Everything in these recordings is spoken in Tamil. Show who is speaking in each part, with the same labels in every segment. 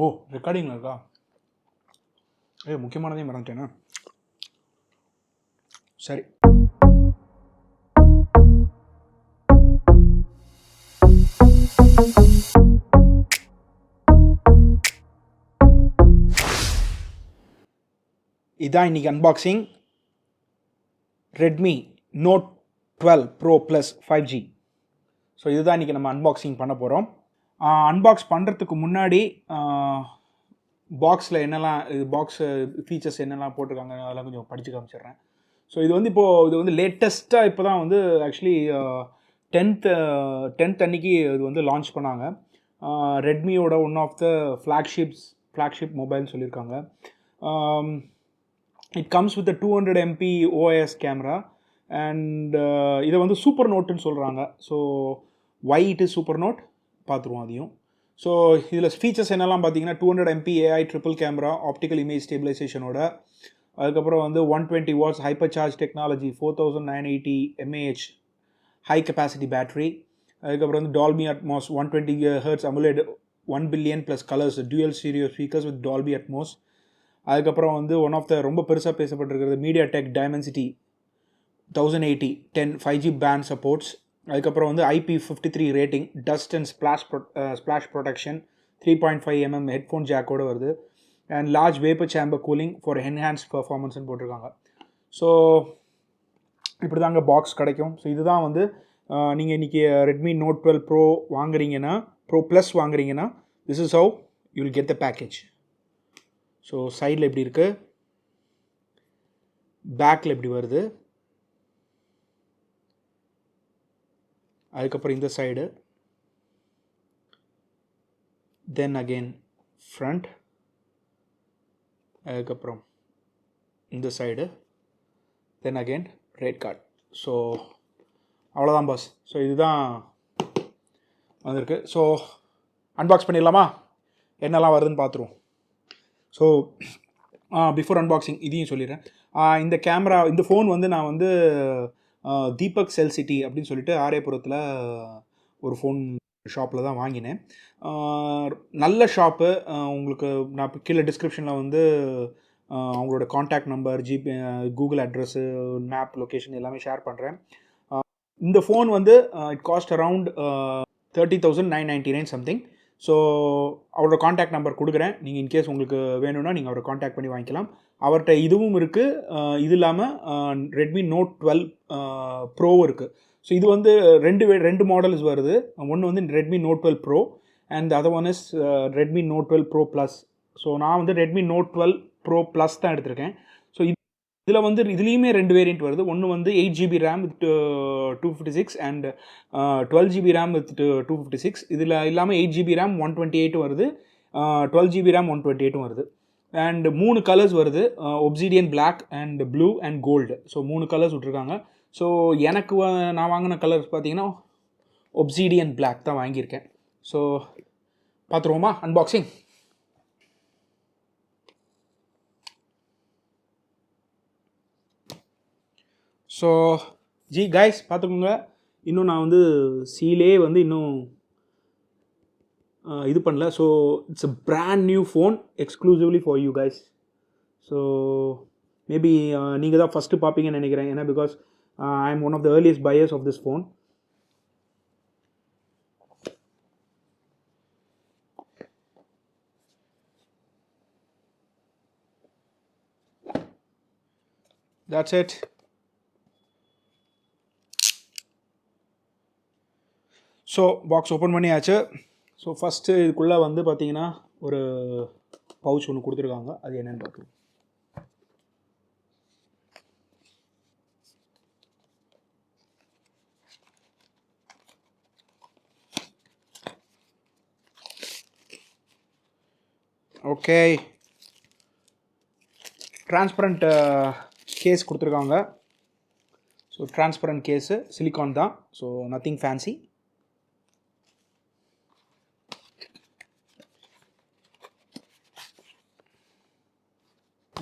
Speaker 1: ஓ ரெக்கார்டிங்கில் இருக்கா? முக்கியமானதே மறந்துட்டேனா? சரி. இதான் இன்றைக்கி unboxing Redmi Note 12 Pro Plus 5G. So இதுதான் இன்றைக்கி நம்ம அன்பாக்சிங் பண்ண போகிறோம். அன்பாக்ஸ் பண்ணுறதுக்கு முன்னாடி பாக்ஸில் என்னெல்லாம் இது பாக்ஸு ஃபீச்சர்ஸ் என்னெல்லாம் போட்டிருக்காங்க அதெல்லாம் கொஞ்சம் படித்து காமிச்சிடுறேன். ஸோ இது வந்து இப்போது இது வந்து லேட்டஸ்ட்டாக இப்போ தான் வந்து ஆக்சுவலி 10th அன்னைக்கு இது வந்து லான்ச் பண்ணாங்க. ரெட்மியோட ஒன் ஆஃப் த ஃப்ளாக்ஷிப் மொபைல்னு சொல்லியிருக்காங்க. It comes with a 200 MP OIS camera and இதை வந்து சூப்பர் நோட்டுன்னு சொல்கிறாங்க. So why it is super note பார்த்துருவோம் அதையும். ஸோ இதில் ஃபீச்சர்ஸ் என்னெல்லாம் பார்த்தீங்கன்னா 200 MP AI triple camera optical image ஸ்டெபிலைசேஷனோட, அதுக்கப்புறம் வந்து 120 watts hyper charge technology, 4980 mAh high capacity battery, அதுக்கப்புறம் வந்து Dolby Atmos 120 Hz AMOLED 1 billion plus colours dual stereo speakers with Dolby Atmos. அதுக்கப்புறம் வந்து ஒன் ஆஃப் த ரொம்ப பெருசாக பேசப்பட்டிருக்கிறது MediaTek Dimensity 1080 10 5G band supports. அதுக்கப்புறம் வந்து IP53 rating, dust and splash protection, 3.5 mm headphone ஜாக்கோடு வருது, and large vapour chamber cooling for enhanced பர்ஃபார்மன்ஸ்னு போட்டிருக்காங்க. ஸோ இப்படி தாங்க பாக்ஸ் கிடைக்கும். ஸோ இதுதான் வந்து நீங்கள் இன்றைக்கி Redmi Note 12 Pro வாங்குறீங்கன்னா, Pro Plus வாங்குறீங்கன்னா, this is how you will get the package. So சைடில் எப்படி இருக்குது, பேக்கில் எப்படி வருது, அதுக்கப்புறம் இந்த சைடு, தென் அகெயின் ஃப்ரண்ட், அதுக்கப்புறம் இந்த side, then again rate card. So அவ்வளோதான் பாஸ். ஸோ இதுதான் வந்திருக்கு. ஸோ அன்பாக்ஸ் பண்ணிடலாமா? என்னெல்லாம் வருதுன்னு பார்த்துருவோம். ஸோ பிஃபோர் அன்பாக்சிங் இதையும் சொல்லிடுறேன். இந்த ஃபோன் வந்து நான் வந்து தீபக் செல் சிட்டி அப்படின்னு சொல்லிட்டு ஆரியபுரத்தில் ஒரு ஃபோன் ஷாப்பில் தான் வாங்கினேன். நல்ல ஷாப்பு. உங்களுக்கு நான் கீழே டிஸ்கிரிப்ஷனில் வந்து அவங்களோட contact number, GPay, Google address, map location எல்லாமே ஷேர் பண்ணுறேன். இந்த ஃபோன் வந்து it cost around 30,999 something. So அவரோட காண்டாக்ட் நம்பர் கொடுக்குறேன். நீங்கள் இன்கேஸ் உங்களுக்கு வேணும்னா நீங்கள் அவரை காண்டாக்ட் பண்ணி வாங்கிக்கலாம். அவர்கிட்ட இதுவும் இருக்குது. இது இல்லாமல் Redmi Note 12 Pro இருக்குது. ஸோ இது வந்து ரெண்டு மாடல்ஸ் வருது. ஒன்று வந்து Redmi Note 12 Pro and other one is Redmi Note 12 Pro Plus. So நான் வந்து Redmi Note 12 Pro Plus தான் எடுத்திருக்கேன். ஸோ இதில் வந்து இதுலேயுமே 2 வேரியண்ட் வருது. ஒன்று வந்து 8GB RAM with 256 and 12GB RAM with 256. இதில் இல்லாமல் 8GB RAM 128 வருது, 12GB RAM 128 வருது. அண்ட் 3 கலர்ஸ் வருது, obsidian black and blue and gold. So 3 colours விட்ருக்காங்க. ஸோ எனக்கு நான் வாங்கின கலர்ஸ் பார்த்தீங்கன்னா ஒப்சிடியன் பிளாக் தான் வாங்கியிருக்கேன். ஸோ பார்த்துருவோமா அன்பாக்சிங்? ஸோ கைஸ் பார்த்துக்கோங்க, இன்னும் நான் வந்து சீலே வந்து இன்னும் இது பண்ணல. So it's a brand new phone exclusively for you guys. So maybe நீங்கள் தான் ஃபஸ்ட்டு பார்ப்பீங்கன்னு நினைக்கிறேன். ஏன்னா because I am one of the earliest buyers of this phone. That's it. So box open பண்ணியாச்சு. ஸோ ஃபஸ்ட்டு இதுக்குள்ளே வந்து பார்த்தீங்கன்னா ஒரு பவுச் ஒன்று கொடுத்துருக்காங்க. அது என்னென்னு பார்க்கலாம். ஓகே, டிரான்ஸ்பரண்ட் கேஸ் கொடுத்துருக்காங்க. ஸோ டிரான்ஸ்பரண்ட் கேஸு, சிலிக்கான் தான். So nothing fancy.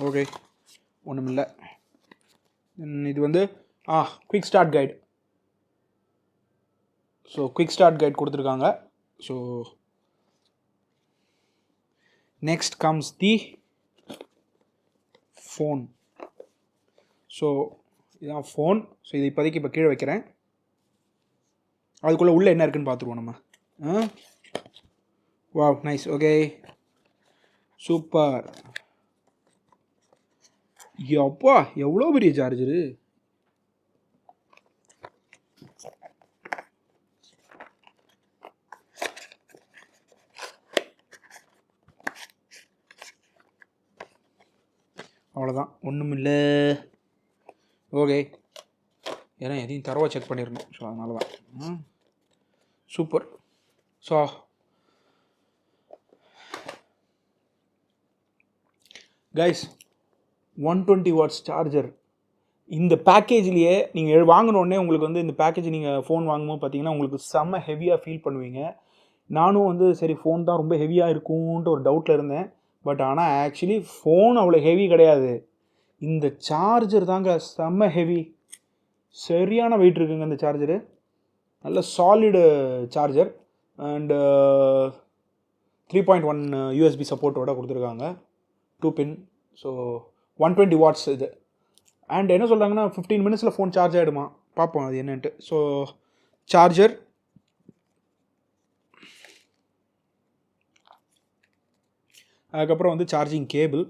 Speaker 1: ஓகே, ஒன்றுமில்லை. இது வந்து quick start guide. So quick start guide கொடுத்துருக்காங்க. So next comes the phone. So இதுதான் ஃபோன். ஸோ இது இப்போதைக்கு இப்போ கீழே வைக்கிறேன். அதுக்குள்ளே உள்ளே என்ன இருக்குன்னு பார்த்துருவோம் நம்ம. Wow, nice. Okay, super. அப்பா எவ்வளோ பெரிய சார்ஜரு. அவ்வளோதான், ஒன்றும் இல்லை. ஓகே, ஏன்னா எதையும் தரவா செக் பண்ணிடணும். ஸோ அதனால தான். Super. So guys, 120 watts charger இந்த பேக்கேஜ்லேயே நீங்கள் வாங்கினோடனே உங்களுக்கு வந்து இந்த பேக்கேஜ் நீங்கள் ஃபோன் வாங்கும்போது பார்த்தீங்கன்னா உங்களுக்கு செம்ம ஹெவியாக ஃபீல் பண்ணுவீங்க. நானும் வந்து சரி ஃபோன் தான் ரொம்ப ஹெவியாக இருக்கும்ன்ட்டு ஒரு டவுட்டில் இருந்தேன். பட் ஆனால் ஆக்சுவலி ஃபோன் அவ்வளோ ஹெவி கிடையாது. இந்த சார்ஜர் தாங்க செம்ம ஹெவி. சரியான வெயிட் இருக்குங்க இந்த சார்ஜரு. நல்ல சாலிடு சார்ஜர். அண்டு 3.1 USB சப்போர்ட்டோட கொடுத்துருக்காங்க. 2 pin. ஸோ 120 watts இது. அண்ட் என்ன சொல்கிறாங்கன்னா 15 minutesல ஃபோன் சார்ஜ் ஆகிடுமா. பார்ப்போம் அது என்னன்ட்டு. ஸோ சார்ஜர், அதுக்கப்புறம் வந்து charging cable,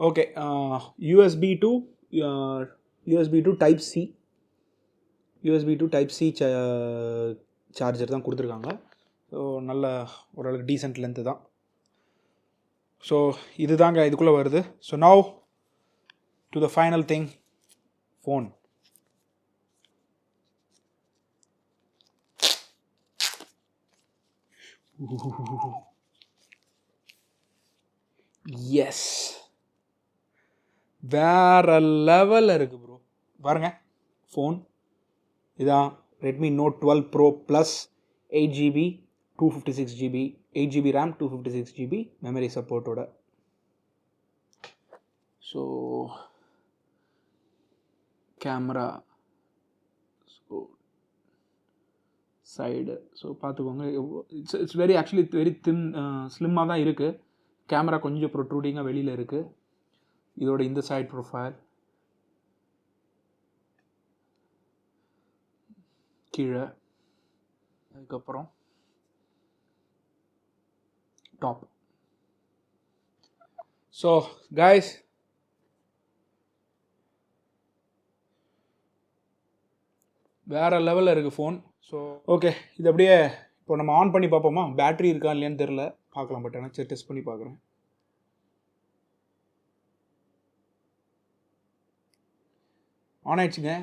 Speaker 1: okay, USB to type C, USB to type C charger தான் கொடுத்துருக்காங்க. ஸோ நல்ல ஓரளவுக்கு டீசென்ட் லென்த்து தான். ஸோ இது தாங்க இதுக்குள்ளே வருது. So now to the final thing, phone. Yes, வேற லெவலில் இருக்குது ப்ரோ. பாருங்க ஃபோன் இதான் Redmi note 12 pro plus 8GB 256GB 8GB RAM 256GB memory சப்போர்ட்டோட. So camera, so side, so பார்த்துக்கோங்க. இட்ஸ் வெரி ஆக்சுவலி வெரி ஸ்லிம்மாக தான் இருக்குது. கேமரா கொஞ்சம் ப்ரொட்ரூடிங்காக வெளியில் இருக்குது. இதோட இந்த சைட் ப்ரொஃபைல் கீழே, அதுக்கப்புறம் டாப். ஸோ கைஸ், வேறு லெவலில் இருக்குது ஃபோன். ஸோ ஓகே, இது அப்படியே இப்போ நம்ம ஆன் பண்ணி பார்ப்போமா. பேட்ரி இருக்கா இல்லையான்னு தெரில, பார்க்கலாம். பட் ஆனால் சரி டெஸ்ட் பண்ணி பார்க்குறேன். ஆன் ஆயிடுச்சுங்க.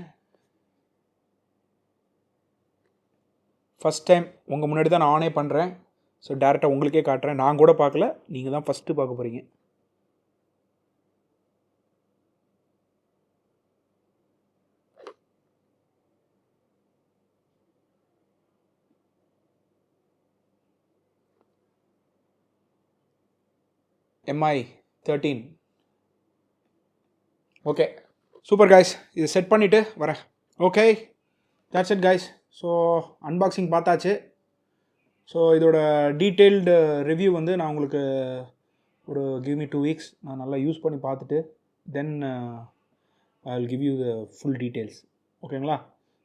Speaker 1: ஃபஸ்ட் டைம் உங்கள் முன்னாடி தான் நான் ஆனே பண்ணுறேன். ஸோ டேரெக்டாக உங்களுக்கே காட்டுறேன். நான் கூட பார்க்கல, நீங்கள் தான் ஃபஸ்ட்டு பார்க்க போகிறீங்க. MI 13. Okay, super guys. இது செட் பண்ணிவிட்டு வரேன். Okay, that's it guys. So unboxing பார்த்தாச்சு. ஸோ இதோட டீட்டெயில்டு ரிவ்யூ வந்து நான் உங்களுக்கு ஒரு கிவ் மீ 2 weeks நான் நல்லா யூஸ் பண்ணி பார்த்துட்டு then I will give you the full details. ஓகேங்களா?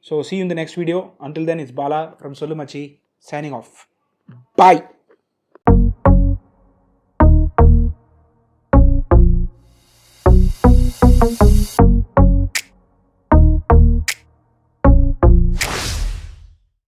Speaker 1: So see you in the next video. Until then, it's Bala from Sollu Machi signing off. Bye.